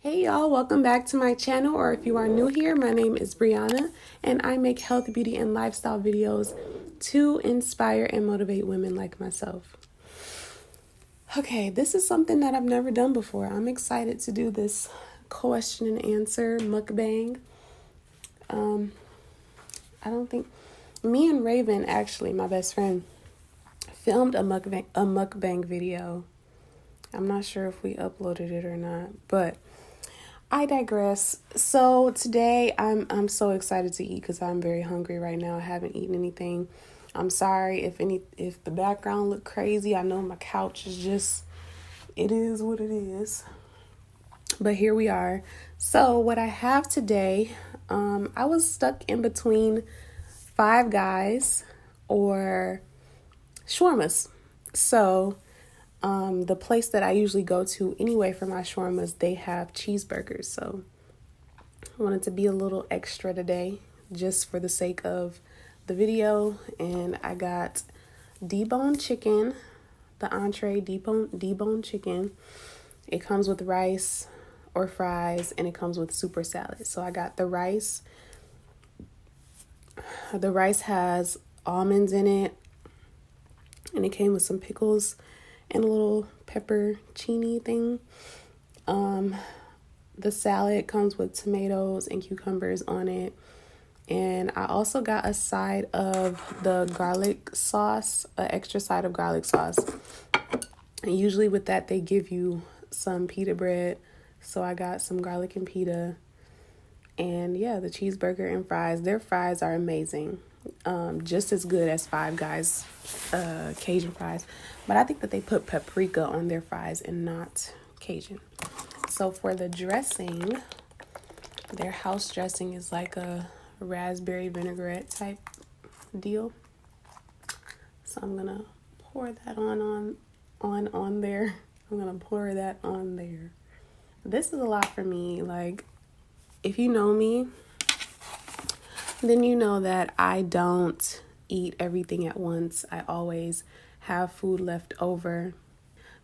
Hey y'all, welcome back to my channel, or if you are new here, my name is Brianna and I make health, beauty, and lifestyle videos to inspire and motivate women like myself. Okay, this is something that I've never done before. I'm excited to do this question and answer mukbang. I don't think me and Raven, actually my best friend, filmed a mukbang video. I'm not sure if we uploaded it or not, but I digress. So today I'm so excited to eat because I'm very hungry right now. I haven't eaten anything. I'm sorry if the background look crazy. I know my couch is just, it is what it is. But here we are. So what I have today, I was stuck in between Five Guys or shawarmas. So the place that I usually go to anyway for my shawarmas, they have cheeseburgers. So I wanted to be a little extra today just for the sake of the video. And I got deboned chicken, the entree deboned chicken. It comes with rice or fries, and it comes with super salad. So I got the rice. The rice has almonds in it, and it came with some pickles and a little peppercini thing. The salad comes with tomatoes and cucumbers on it. And I also got a side of the garlic sauce, an extra side of garlic sauce. And usually with that, they give you some pita bread. So I got some garlic and pita. And yeah, the cheeseburger and fries. Their fries are amazing. Just as good as Five Guys Cajun fries. But I think that they put paprika on their fries and not Cajun. So for the dressing, their house dressing is like a raspberry vinaigrette type deal. So I'm gonna pour that on there. I'm gonna pour that on there. This is a lot for me. Like, if you know me, then you know that I don't eat everything at once. I always have food left over.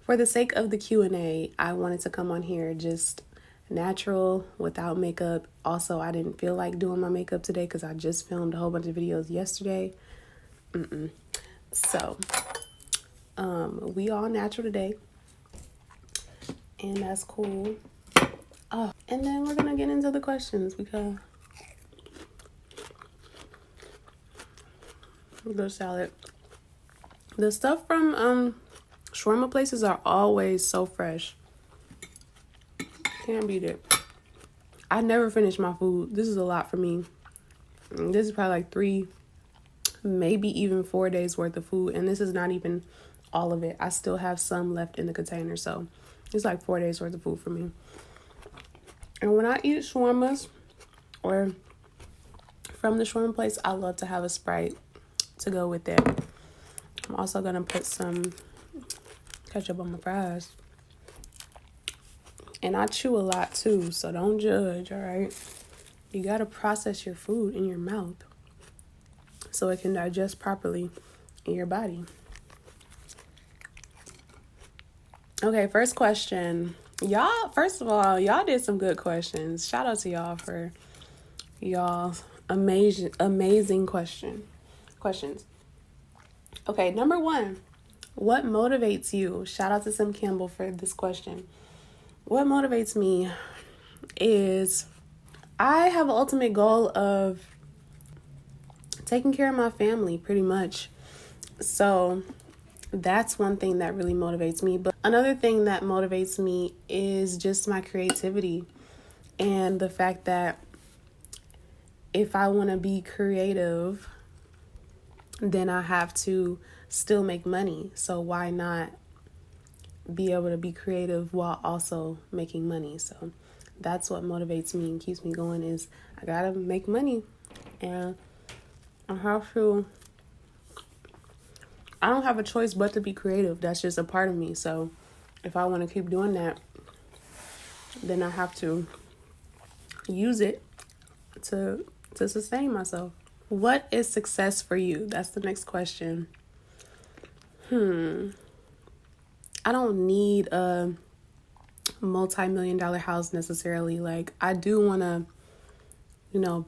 For the sake of the Q&A, I wanted to come on here just natural, without makeup. Also, I didn't feel like doing my makeup today because I just filmed a whole bunch of videos yesterday. So, we all natural today. And that's cool. Oh, and then we're going to get into the questions because the salad. The stuff from shawarma places are always so fresh. Can't beat it. I never finish my food. This is a lot for me. This is probably like 3, maybe even 4 days worth of food. And this is not even all of it. I still have some left in the container. So it's like 4 days worth of food for me. And when I eat shawarmas or from the shawarma place, I love to have a Sprite to go with it. I'm also going to put some ketchup on my fries. And I chew a lot too, so don't judge, all right? You got to process your food in your mouth so it can digest properly in your body. Okay, first question. Y'all, first of all, y'all did some good questions. Shout out to y'all for y'all's amazing questions. Okay, number 1. What motivates you? Shout out to Sim Campbell for this question. What motivates me is I have an ultimate goal of taking care of my family, pretty much. So that's one thing that really motivates me. But another thing that motivates me is just my creativity and the fact that if I want to be creative, then I have to still make money. So why not be able to be creative while also making money? So that's what motivates me and keeps me going is I gotta make money, and I don't have a choice but to be creative. That's just a part of me. So if I want to keep doing that, then I have to use it to sustain myself. What is success for you? That's the next question. I don't need a multi-million-dollar house necessarily. Like, I do want to,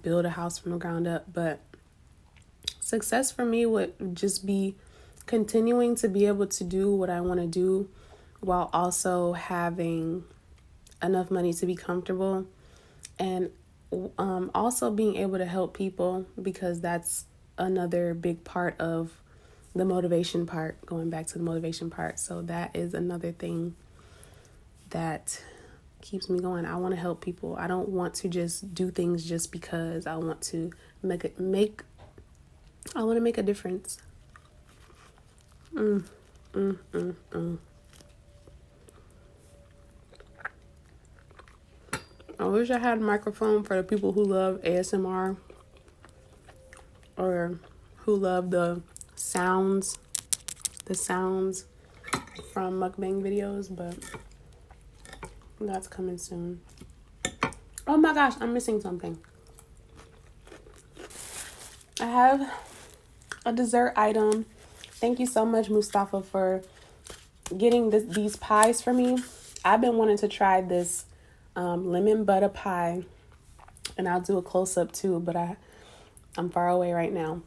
build a house from the ground up, but success for me would just be continuing to be able to do what I want to do while also having enough money to be comfortable, and also being able to help people, because that's another big part of the motivation part, going back to the motivation part. So that is another thing that keeps me going. I want to help people. I don't want to just do things just because I want to make a difference. I wish I had a microphone for the people who love ASMR or who love the sounds from mukbang videos, but that's coming soon. Oh my gosh, I'm missing something. I have a dessert item. Thank you so much, Mustafa, for getting these pies for me. I've been wanting to try this lemon butter pie, and I'll do a close-up too, but I'm far away right now.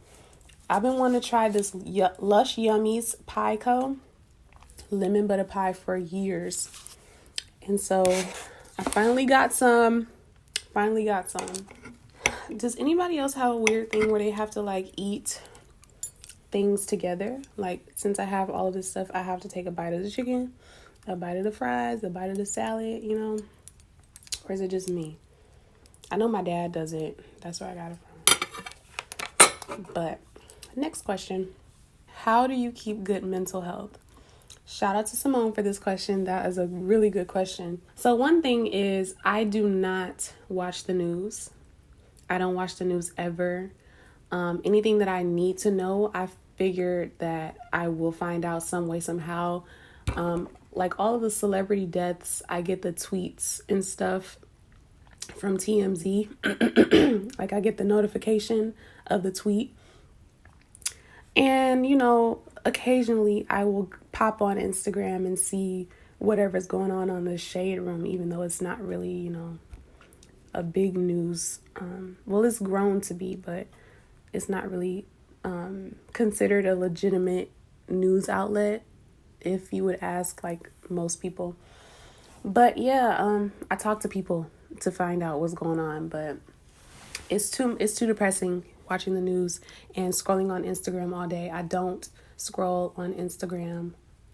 I've been wanting to try this Lush Yummies Pie Co. lemon butter pie for years. And so I finally got some. Does anybody else have a weird thing where they have to like eat things together? Like, since I have all of this stuff, I have to take a bite of the chicken, a bite of the fries, a bite of the salad, Or is it just me? I know my dad does it. That's where I got it from. But next question. How do you keep good mental health? Shout out to Simone for this question. That is a really good question. So one thing is, I do not watch the news. I don't watch the news ever. Anything that I need to know, I figured that I will find out some way, somehow. Like all of the celebrity deaths, I get the tweets and stuff from TMZ. Like, I get the notification of the tweet. And, occasionally I will pop on Instagram and see whatever's going on the shade room, even though it's not really, a big news. Well, it's grown to be, but it's not really considered a legitimate news outlet, if you would ask, like, most people. But yeah, I talk to people to find out what's going on, but it's too depressing watching the news and scrolling on Instagram all day. I don't scroll on Instagram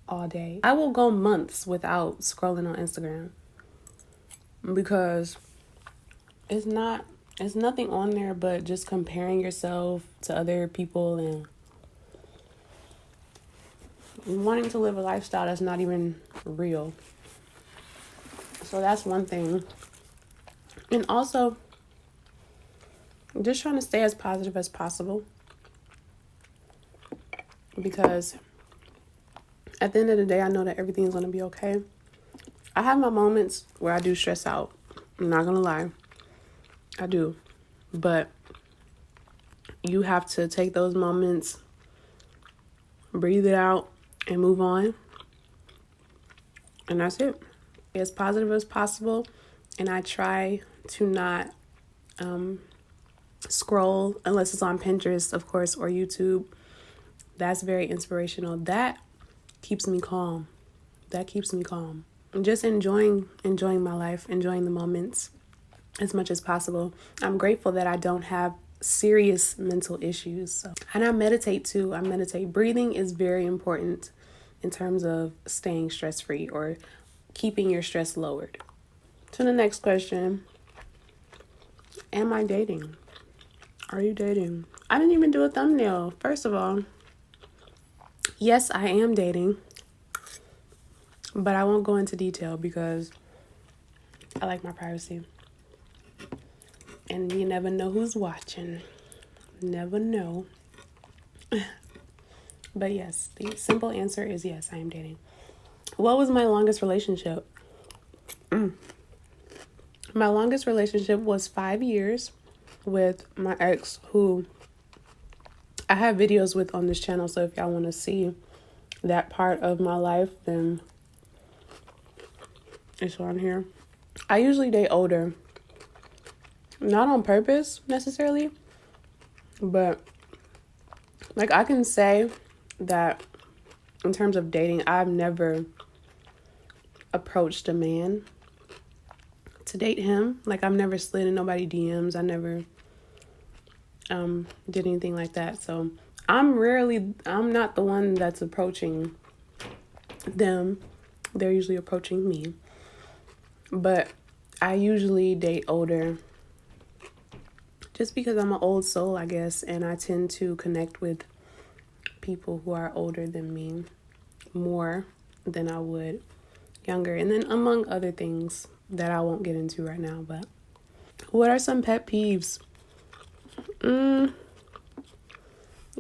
all day. I will go months without scrolling on Instagram because it's nothing on there but just comparing yourself to other people and wanting to live a lifestyle that's not even real. So that's one thing. And also, just trying to stay as positive as possible, because at the end of the day, I know that everything's going to be okay. I have my moments where I do stress out. I'm not going to lie. I do. But you have to take those moments, breathe it out, and move on. And that's it. As positive as possible. And I try to not scroll unless it's on Pinterest, of course, or YouTube. That's very inspirational. That keeps me calm. I'm just enjoying my life, enjoying the moments as much as possible. I'm grateful that I don't have serious mental issues. And I meditate too. Breathing is very important in terms of staying stress-free or keeping your stress lowered. To the next question. Am I dating? Are you dating? I didn't even do a thumbnail. First of all, yes, I am dating. But I won't go into detail because I like my privacy. And you never know who's watching. Never know. But yes, the simple answer is yes, I am dating. What was my longest relationship? My longest relationship was 5 years with my ex, who I have videos with on this channel. So if y'all want to see that part of my life, then It's on here. I usually date older. Not on purpose, necessarily. But, like, I can say that in terms of dating, I've never approached a man to date him. Like, I've never slid in nobody's DMs. I never did anything like that. So I'm not the one that's approaching them. They're usually approaching me. But I usually date older just because I'm an old soul, I guess, and I tend to connect with people who are older than me more than I would younger. And then among other things that I won't get into right now. But what are some pet peeves? It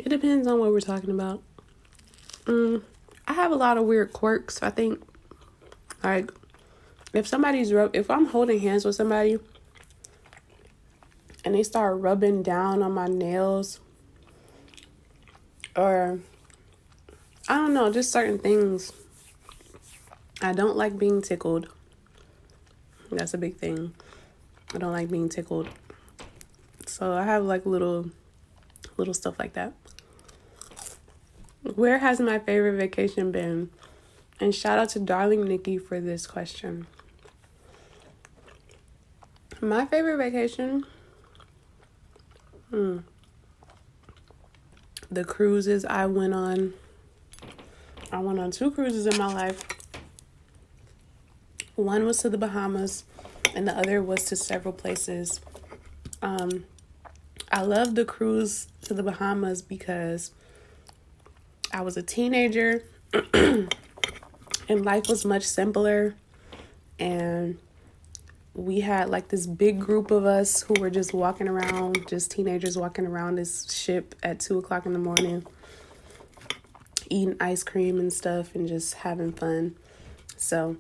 depends on what we're talking about. I have a lot of weird quirks, I think. Like, if I'm holding hands with somebody and they start rubbing down on my nails, or I don't know, just certain things. I don't like being tickled. That's a big thing. I don't like being tickled. So I have like little stuff like that. Where has my favorite vacation been? And shout out to Darling Nikki for this question. My favorite vacation, the cruises I went on. I went on 2 cruises in my life. One was to the Bahamas, and the other was to several places. I love the cruise to the Bahamas because I was a teenager and life was much simpler, and we had like this big group of us who were just walking around, just teenagers walking around this ship at 2:00 in the morning, eating ice cream and stuff and just having fun. So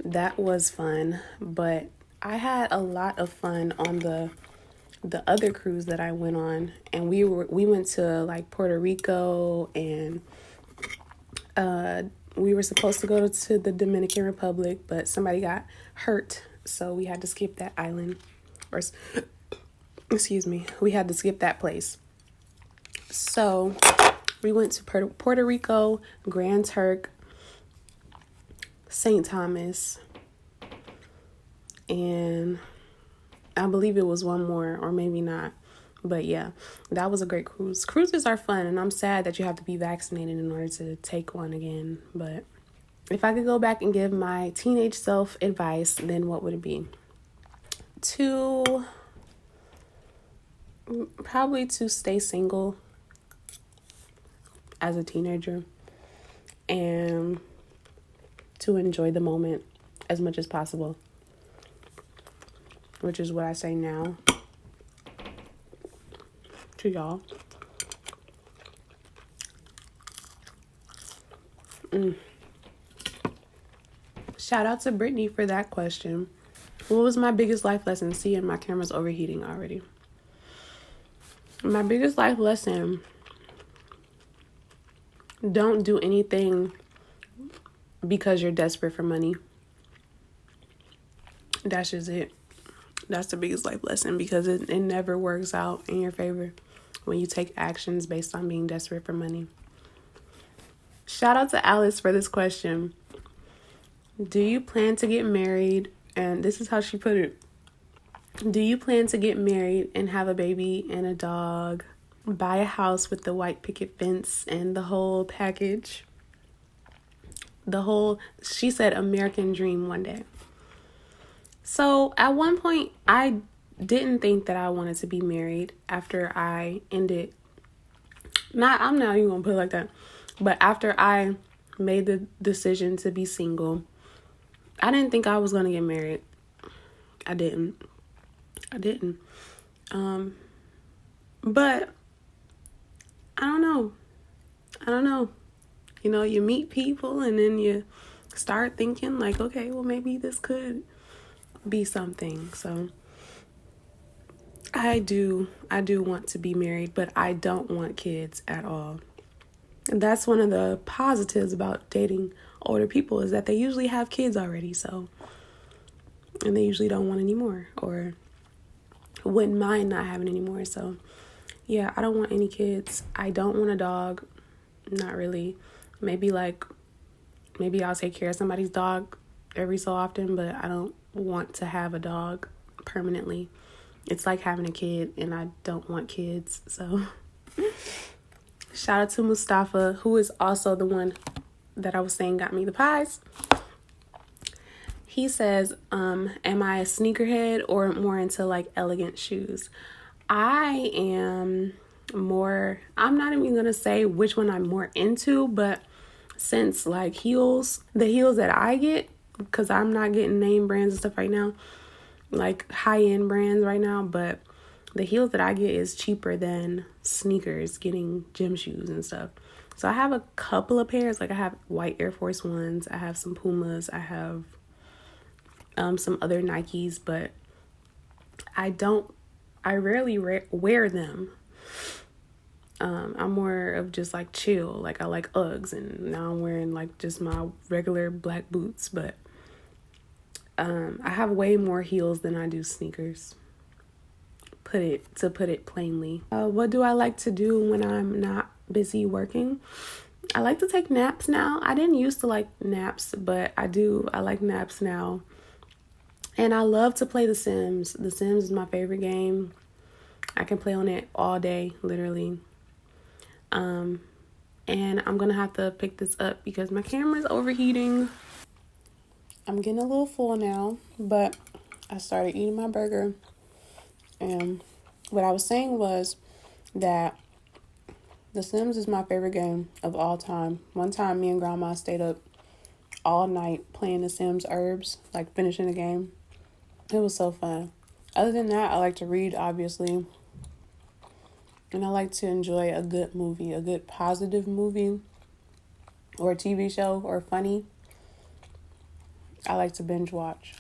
that was fun. But I had a lot of fun on the other cruise that I went on, and we went to like Puerto Rico, and we were supposed to go to the Dominican Republic, but somebody got hurt, so we had to skip that island, or excuse me, we had to skip that place. So we went to Puerto Rico, Grand Turk, St. Thomas, and I believe it was one more, or maybe not. But yeah, that was a great cruise. Cruises are fun, and I'm sad that you have to be vaccinated in order to take one again. But if I could go back and give my teenage self advice, then what would it be? Probably to stay single as a teenager and to enjoy the moment as much as possible, which is what I say now to y'all. Shout out to Brittany for that question. What was my biggest life lesson? See, and my camera's overheating already. My biggest life lesson: don't do anything because you're desperate for money. That's just it. That's the biggest life lesson, because it never works out in your favor when you take actions based on being desperate for money. Shout out to Alice for this question. Do you plan to get married? And this is how she put it. Do you plan to get married and have a baby and a dog, buy a house with the white picket fence and the whole package? She said, American dream one day. So at one point, I didn't think that I wanted to be married after I ended. I'm not even going to put it like that. But after I made the decision to be single, I didn't think I was going to get married. I didn't. But I don't know. You know, you meet people and then you start thinking like, okay, well, maybe this could be something. So I do want to be married, but I don't want kids at all. And that's one of the positives about dating older people, is that they usually have kids already. So and they usually don't want any more or wouldn't mind not having any more. So yeah, I don't want any kids. I don't want a dog. Not really. Maybe I'll take care of somebody's dog every so often, but I don't want to have a dog permanently. It's like having a kid, and I don't want kids. So shout out to Mustafa, who is also the one that I was saying got me the pies. He says, am I a sneakerhead or more into like elegant shoes? I am more, I'm not even going to say which one I'm more into, but since like the heels that I get, because I'm not getting name brands and stuff right now, like high-end brands right now, but the heels that I get is cheaper than sneakers, getting gym shoes and stuff. So I have a couple of pairs. Like I have white Air Force Ones, I have some Pumas, I have some other Nikes, but I rarely wear them. I'm more of just like chill. Like I like Uggs, and now I'm wearing like just my regular black boots, but I have way more heels than I do sneakers. To put it plainly. What do I like to do when I'm not busy working? I like to take naps now. I didn't used to like naps, but I do. I like naps now. And I love to play The Sims. The Sims is my favorite game. I can play on it all day, literally. And I'm going to have to pick this up because my camera's overheating. I'm getting a little full now, but I started eating my burger. And what I was saying was that The Sims is my favorite game of all time. One time, me and Grandma stayed up all night playing The Sims Herbs, like finishing the game. It was so fun. Other than that, I like to read, obviously. And I like to enjoy a good movie, a good positive movie or a TV show or funny. I like to binge watch.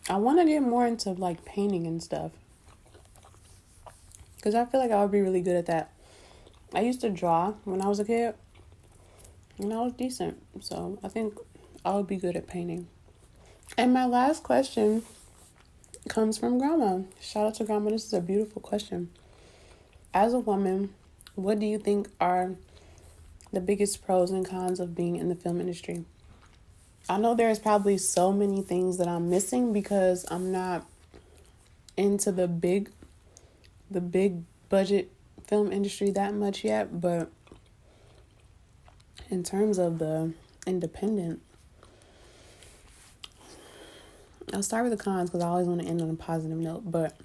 I want to get more into like painting and stuff, because I feel like I would be really good at that. I used to draw when I was a kid, and I was decent. So I think I would be good at painting. And my last question comes from Grandma. Shout out to Grandma. This is a beautiful question. As a woman, what do you think are the biggest pros and cons of being in the film industry? I know there's probably so many things that I'm missing because I'm not into the big budget film industry that much yet, but in terms of the independent, I'll start with the cons because I always want to end on a positive note. But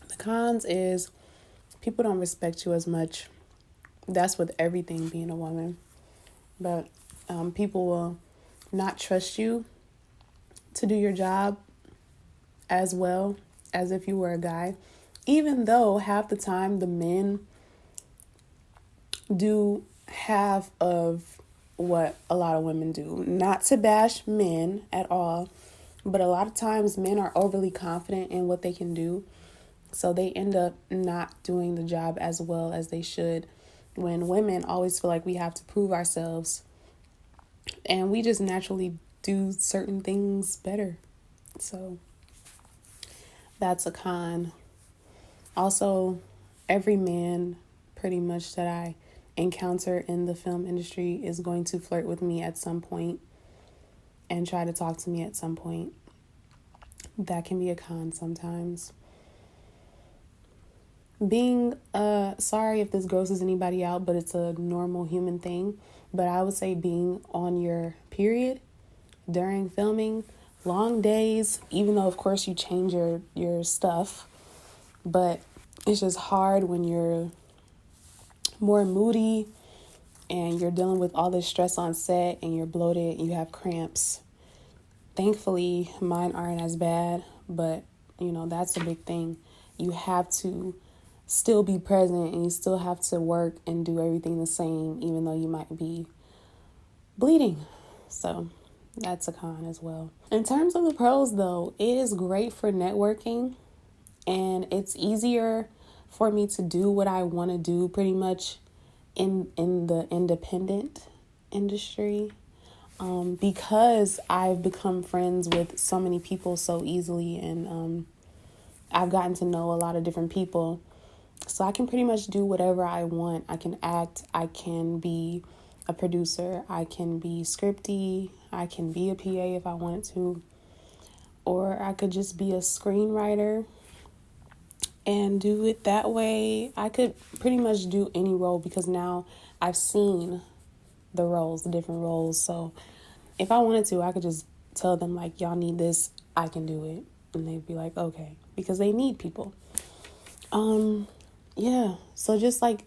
the cons is people don't respect you as much. That's with everything being a woman. But people will not trust you to do your job as well as if you were a guy. Even though half the time the men do half of what a lot of women do. Not to bash men at all, but a lot of times men are overly confident in what they can do. So they end up not doing the job as well as they should, when women always feel like we have to prove ourselves. And we just naturally do certain things better. So that's a con. Also, every man pretty much that I encounter in the film industry is going to flirt with me at some point and try to talk to me at some point. That can be a con sometimes. Being, sorry if this grosses anybody out, but it's a normal human thing. But I would say being on your period during filming, long days, even though of course you change your stuff, but it's just hard when you're more moody and you're dealing with all this stress on set and you're bloated and you have cramps. Thankfully, mine aren't as bad, but that's a big thing. You have to still be present and you still have to work and do everything the same, even though you might be bleeding. So that's a con as well. In terms of the pros, though, it is great for networking, and it's easier for me to do what I want to do pretty much in the independent industry. because I've become friends with so many people so easily, and I've gotten to know a lot of different people. So I can pretty much do whatever I want. I can act, I can be a producer, I can be scripty, I can be a PA if I wanted to, or I could just be a screenwriter and do it that way. I could pretty much do any role because now I've seen the roles, the different roles. So if I wanted to, I could just tell them, like, y'all need this, I can do it. And they'd be like, okay, because they need people. Yeah, so just like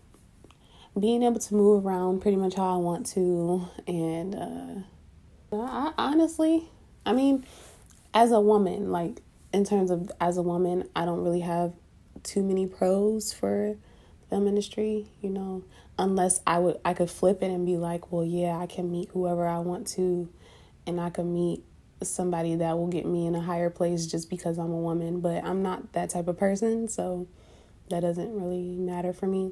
being able to move around pretty much how I want to. And I honestly, I mean, as a woman, like in terms of as a woman, I don't really have too many pros for film industry, you know, unless I could flip it and be like, well, yeah, I can meet whoever I want to, and I can meet somebody that will get me in a higher place just because I'm a woman. But I'm not that type of person, so that doesn't really matter for me.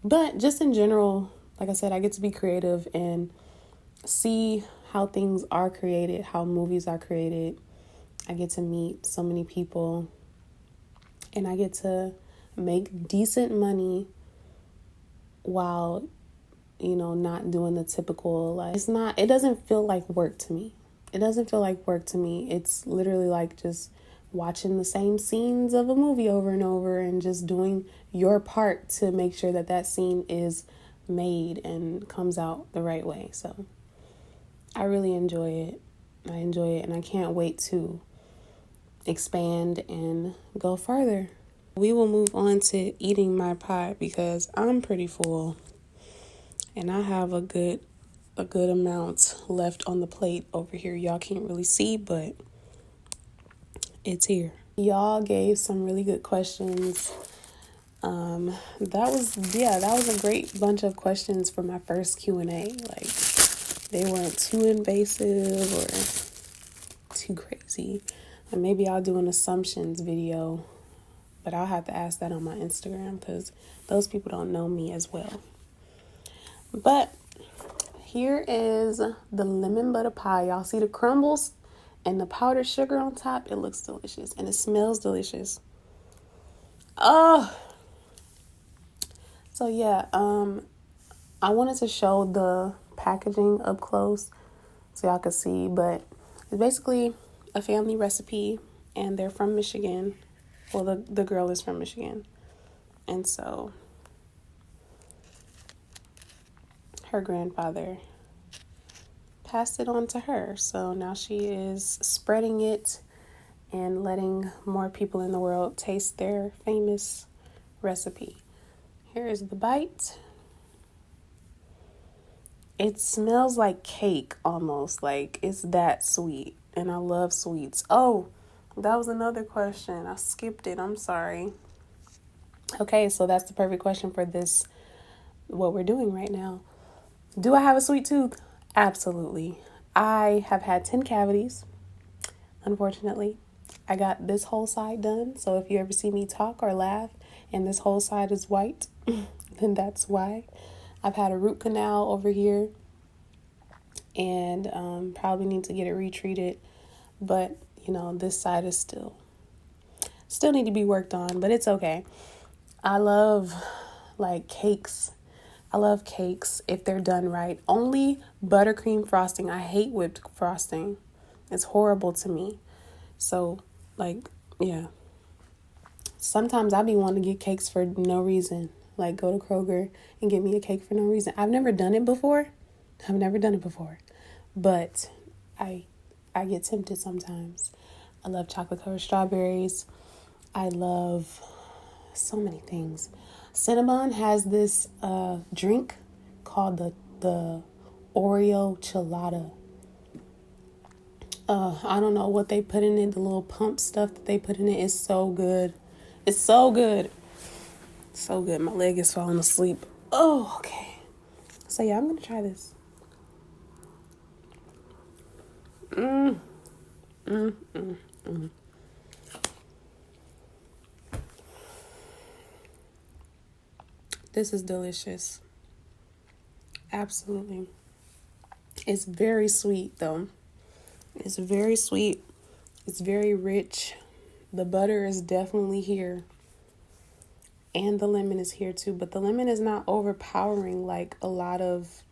But just in general, like I said, I get to be creative and see how things are created, how movies are created. I get to meet so many people, and I get to make decent money while, you know, not doing the typical, like, it doesn't feel like work to me. It doesn't feel like work to me. It's literally like just watching the same scenes of a movie over and over and just doing your part to make sure that that scene is made and comes out the right way. So I really enjoy it. I enjoy it, and I can't wait to expand and go further. We will move on to eating my pie because I'm pretty full and I have a good amount left on the plate over here. Y'all can't really see, but it's here. Y'all gave some really good questions. That was a great bunch of questions for my first Q&A. Like, they weren't too invasive or too crazy. And maybe I'll do an assumptions video, but I'll have to ask that on my Instagram because those people don't know me as well. But here is the lemon butter pie. Y'all see the crumbles and the powdered sugar on top? It looks delicious and it smells delicious. Oh, so yeah, I wanted to show the packaging up close so y'all could see, but it's basically a family recipe, and they're from Michigan. Well, the girl is from Michigan, and so her grandfather passed it on to her. So now she is spreading it and letting more people in the world taste their famous recipe. Here is the bite. It smells like cake almost, like it's that sweet, and I love sweets. Oh, that was another question. I skipped it. I'm sorry. Okay, so that's the perfect question for this, what we're doing right now. Do I have a sweet tooth? Absolutely. I have had 10 cavities, unfortunately. I got this whole side done, so if you ever see me talk or laugh and this whole side is white, then that's why. I've had a root canal over here and probably need to get it retreated, but you know, this side is still need to be worked on, but it's okay. I love like cakes. I love cakes if they're done right. Only buttercream frosting. I hate whipped frosting. It's horrible to me. So, like, yeah. Sometimes I be wanting to get cakes for no reason. Like, go to Kroger and get me a cake for no reason. I've never done it before. But I get tempted sometimes. I love chocolate covered strawberries. I love so many things. Cinnabon has this drink called the Oreo Chelada. I don't know what they put in it. The little pump stuff that they put in it is so good. It's so good. So good. My leg is falling asleep. Oh, okay. So yeah, I'm gonna try this. This is delicious. Absolutely. It's very sweet though. It's very sweet. It's very rich. The butter is definitely here. And the lemon is here too. But the lemon is not overpowering like a lot of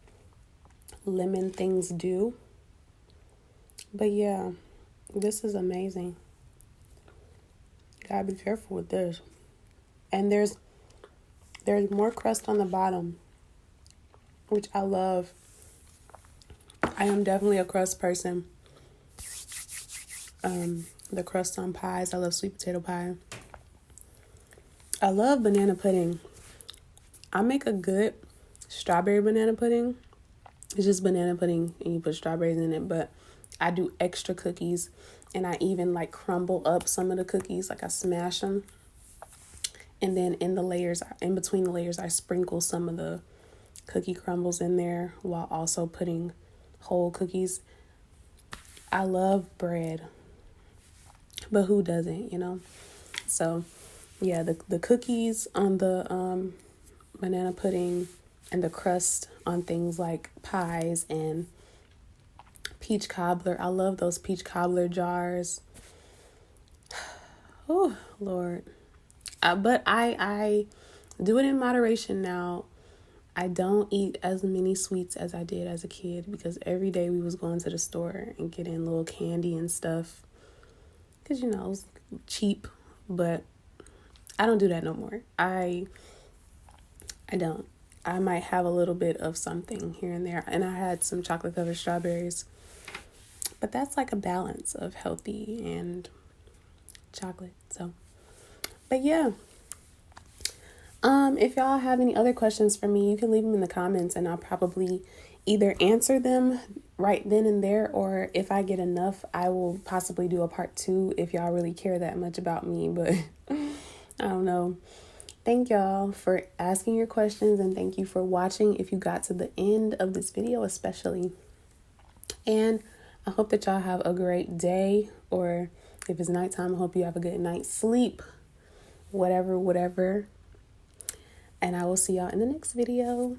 lemon things do. But yeah, this is amazing. Gotta be careful with this. And there's more crust on the bottom, which I love. I am definitely a crust person. The crust on pies. I love sweet potato pie. I love banana pudding. I make a good strawberry banana pudding. It's just banana pudding and you put strawberries in it, but I do extra cookies and I even like crumble up some of the cookies, like I smash them. And then in between the layers, I sprinkle some of the cookie crumbles in there while also putting whole cookies. I love bread, but who doesn't, you know? So yeah, the cookies on the banana pudding and the crust on things like pies and peach cobbler. I love those peach cobbler jars. Oh, Lord. But I do it in moderation now. I don't eat as many sweets as I did as a kid because every day we was going to the store and getting little candy and stuff. Because, you know, it was cheap. But I don't do that no more. I don't. I might have a little bit of something here and there. And I had some chocolate covered strawberries. But that's like a balance of healthy and chocolate. So, but yeah. If y'all have any other questions for me, you can leave them in the comments and I'll probably either answer them right then and there, or if I get enough, I will possibly do a part 2 if y'all really care that much about me, but I don't know. Thank y'all for asking your questions and thank you for watching if you got to the end of this video especially. And I hope that y'all have a great day, or if it's nighttime, I hope you have a good night's sleep, whatever. And I will see y'all in the next video.